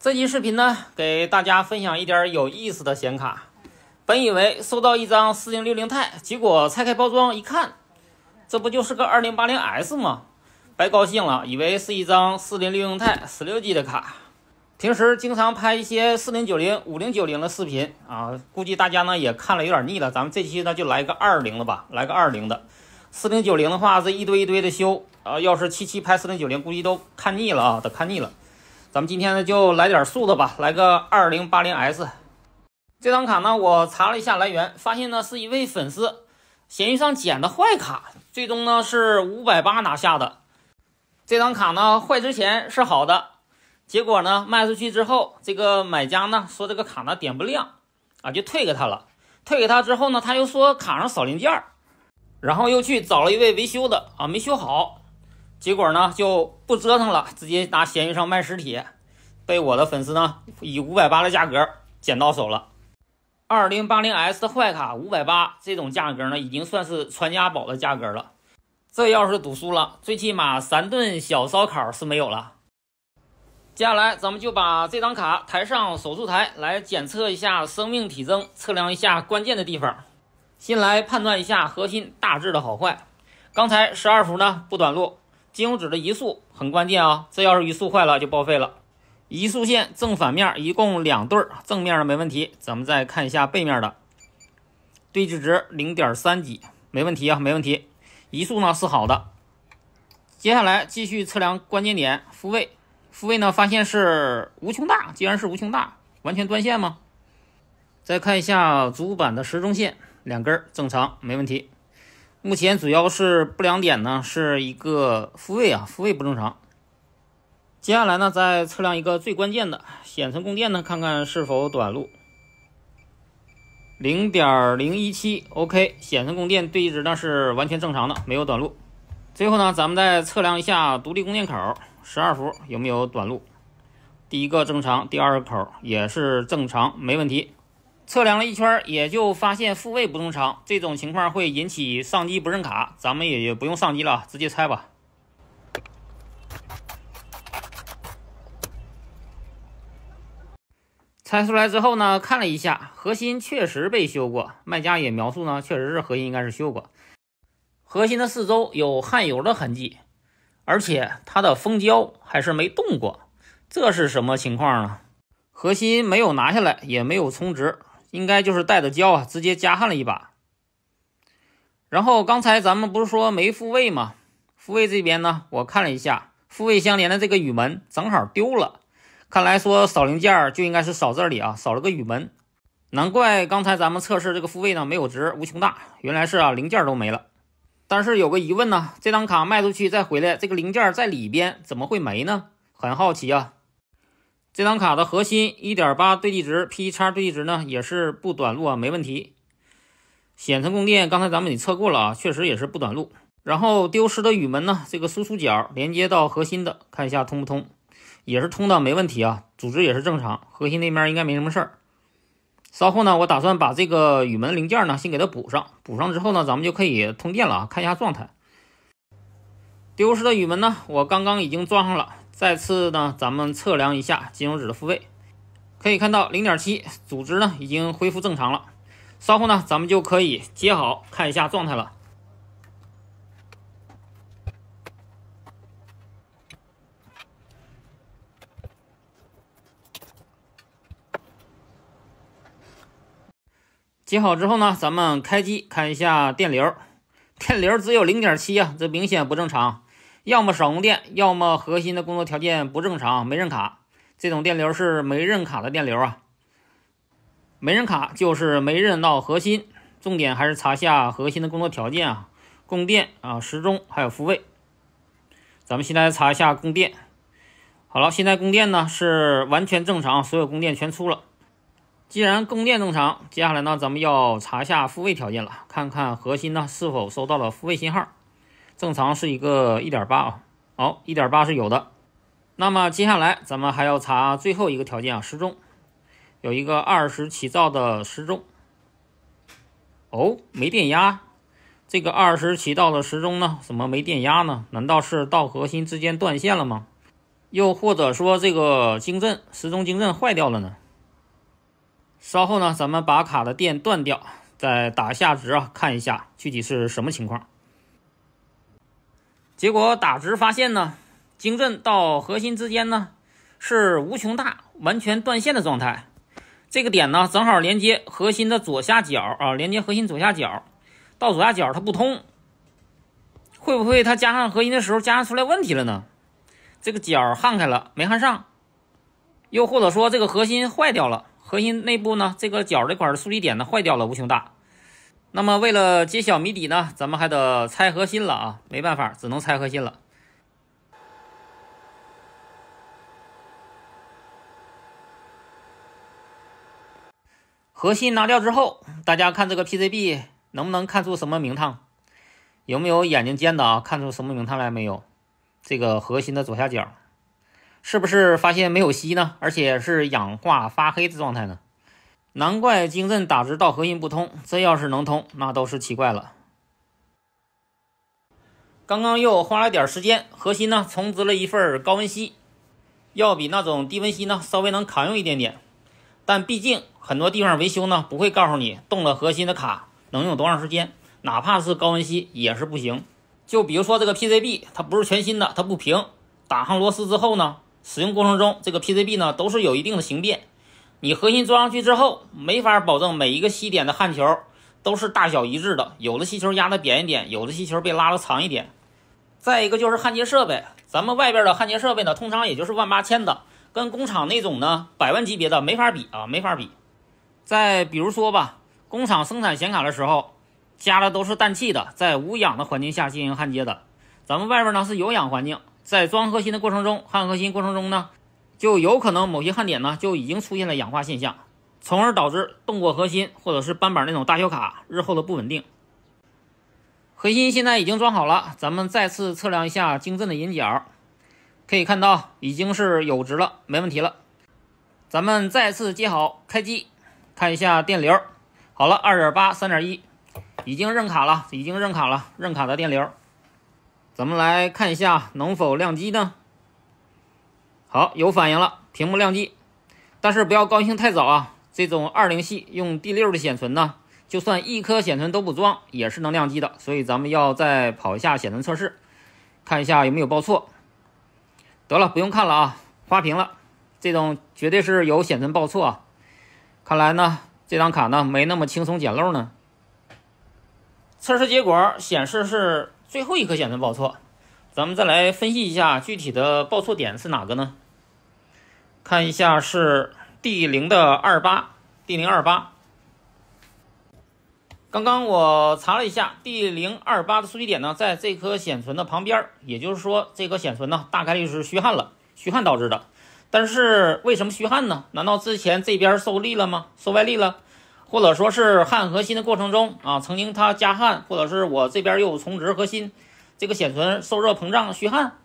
这期视频呢，给大家分享一点有意思的显卡。本以为收到一张4060 Ti，结果拆开包装一看，这不就是个2080S 吗？白高兴了，以为是一张4060 Ti 16G 的卡。平时经常拍一些4090、5090的视频啊，估计大家呢也看了有点腻了。咱们这期呢就来个220的吧，来个220的。4090的话，这一堆一堆的修啊，要是77拍4090，估计都看腻了啊，都看腻了。咱们今天呢就来点素的吧，来个2080S。这张卡呢，我查了一下来源，发现呢是一位粉丝闲鱼上捡的坏卡，最终呢是580拿下的。这张卡呢坏之前是好的，结果呢卖出去之后，这个买家呢说这个卡呢点不亮啊，就退给他了。退给他之后呢，他又说卡上少零件，然后又去找了一位维修的啊，没修好。结果呢就不折腾了，直接拿闲鱼上卖实体，被我的粉丝呢以580的价格捡到手了。2080S 的坏卡580这种价格呢，已经算是传家宝的价格了。这要是赌输了，最起码3顿小烧烤是没有了。接下来咱们就把这张卡抬上手术台来检测一下生命体征，测量一下关键的地方。先来判断一下核心大致的好坏。刚才12伏呢不短路，金油纸的移速很关键啊，这要是移速坏了就报废了。移速线正反面一共2对，正面的没问题，咱们再看一下背面的，对峙值 0.3 几，没问题啊，没问题。移速呢是好的。接下来继续测量关键点复位，复位呢发现是无穷大，既然是无穷大，完全断线吗？再看一下主板的时钟线，2根正常，没问题。目前主要是不良点呢是一个复位啊，复位不正常。接下来呢再测量一个最关键的显存供电呢，看看是否短路。 0.017 OK， 显存供电对值呢是完全正常的，没有短路。最后呢咱们再测量一下独立供电口12伏有没有短路，第一个正常，第二个口也是正常，没问题。测量了一圈也就发现复位不正常，这种情况会引起上机不认卡，咱们也不用上机了，直接拆吧。拆出来之后呢，看了一下，核心确实被修过，卖家也描述呢，确实是核心应该是修过。核心的四周有焊油的痕迹，而且它的封胶还是没动过，这是什么情况呢？核心没有拿下来，也没有充值，应该就是带着胶啊，直接加焊了一把。然后刚才咱们不是说没复位吗？复位这边呢，我看了一下，复位相连的这个雨门正好丢了。看来说少零件就应该是少这里啊，少了个雨门，难怪刚才咱们测试这个复位呢没有值，无穷大，原来是啊零件都没了。但是有个疑问呢，这张卡卖出去再回来，这个零件在里边怎么会没呢？很好奇啊。这张卡的核心 1.8 对地值 P-X 对地值呢也是不短路啊，没问题。显存供电刚才咱们也测过了啊，确实也是不短路。然后丢失的雨门呢，这个输出角连接到核心的，看一下通不通。也是通的，没问题啊，组织也是正常，核心那边应该没什么事儿。稍后呢，我打算把这个雨门零件呢先给它补上，补上之后呢，咱们就可以通电了啊，看一下状态。丢失的雨门呢，我刚刚已经装上了，再次呢，咱们测量一下金油纸的复位，可以看到 0.7 组织呢已经恢复正常了。稍后呢，咱们就可以接好看一下状态了。接好之后呢，咱们开机看一下电流，电流只有 0.7 啊，这明显不正常，要么少供电，要么核心的工作条件不正常，没认卡。这种电流是没认卡的电流啊，没认卡就是没认到核心，重点还是查下核心的工作条件啊，供电啊、时钟还有复位。咱们现在查一下供电。好了，现在供电呢是完全正常，所有供电全出了。既然供电正常，接下来呢，咱们要查一下复位条件了，看看核心呢是否收到了复位信号。正常是一个 1.8 啊，好 1.8 是有的。那么接下来咱们还要查最后一个条件啊，时钟，有一个20起噪的时钟。哦，没电压，这个20起噪的时钟呢，怎么没电压呢？难道是到核心之间断线了吗？又或者说这个时钟晶阵坏掉了呢？稍后呢，咱们把卡的电断掉，再打下值看一下具体是什么情况。结果打值发现呢，晶阵到核心之间呢是无穷大，完全断线的状态。这个点呢正好连接核心的左下角连接核心左下角，到左下角它不通，会不会它加上核心的时候加上出来问题了呢？这个角焊开了没焊上，又或者说这个核心坏掉了，核心内部呢这个角这块的枢机点呢坏掉了，无穷大。那么为了揭晓谜底呢，咱们还得拆核心了没办法，只能拆核心了。核心拿掉之后，大家看这个 PCB 能不能看出什么名堂？有没有眼睛尖的看出什么名堂来没有？这个核心的左下角是不是发现没有锡呢？而且是氧化发黑的状态呢？难怪晶阵打值到核心不通，这要是能通，那都是奇怪了。刚刚又花了点时间，核心呢重置了一份高温锡，要比那种低温锡呢稍微能扛用一点点。但毕竟很多地方维修呢不会告诉你动了核心的卡能用多长时间，哪怕是高温锡也是不行。就比如说这个 PCB 它不是全新的，它不平，打上螺丝之后呢，使用过程中这个 PCB 呢都是有一定的形变。你核心装上去之后，没法保证每一个锡点的焊球都是大小一致的，有的锡球压的扁一点，有的锡球被拉的长一点。再一个就是焊接设备，咱们外边的焊接设备呢通常也就是18000的，跟工厂那种呢百万级别的没法比没法比。再比如说吧，工厂生产显卡的时候加的都是氮气的，在无氧的环境下进行焊接的，咱们外边呢是有氧环境，在装核心的过程中，焊核心过程中呢就有可能某些焊点呢就已经出现了氧化现象，从而导致动过核心或者是扳板那种大小卡日后的不稳定。核心现在已经装好了，咱们再次测量一下晶阵的引角，可以看到已经是有值了，没问题了。咱们再次接好开机，看一下电流，好了 2.8 3.1 已经认卡了，认卡的电流。咱们来看一下能否亮机呢？好，有反应了，屏幕亮机。但是不要高兴太早这种20系用第6的显存呢，就算一颗显存都不装也是能亮机的，所以咱们要再跑一下显存测试，看一下有没有报错。得了，不用看了花屏了，这种绝对是有显存报错看来呢这张卡呢没那么轻松捡漏呢。测试结果显示是最后一颗显存报错，咱们再来分析一下具体的报错点是哪个呢？看一下是 D028。刚刚我查了一下 D028 的数据点呢，在这颗显存的旁边，也就是说这颗显存呢大概率是虚焊了，虚焊导致的。但是为什么虚焊呢？难道之前这边受力了吗？受外力了？或者说是焊核心的过程中曾经它加焊，或者是我这边又重置核心，这个显存受热膨胀虚焊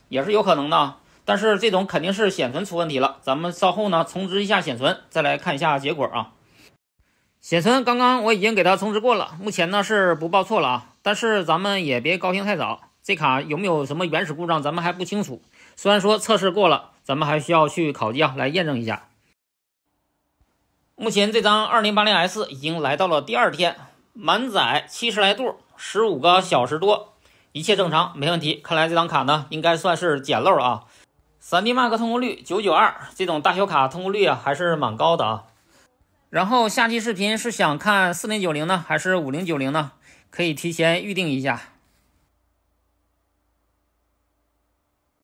也是有可能的。但是这种肯定是显存出问题了，咱们稍后呢重置一下显存，再来看一下结果显存刚刚我已经给它重置过了，目前呢是不报错了但是咱们也别高兴太早，这卡有没有什么原始故障咱们还不清楚，虽然说测试过了，咱们还需要去烤机来验证一下。目前这张 2080S 已经来到了第2天，满载70来度，15个小时多，一切正常，没问题。看来这张卡呢应该算是捡漏3D Mark 通过率992，这种大小卡通过率还是蛮高的然后下期视频是想看4090呢还是5090呢？可以提前预定一下。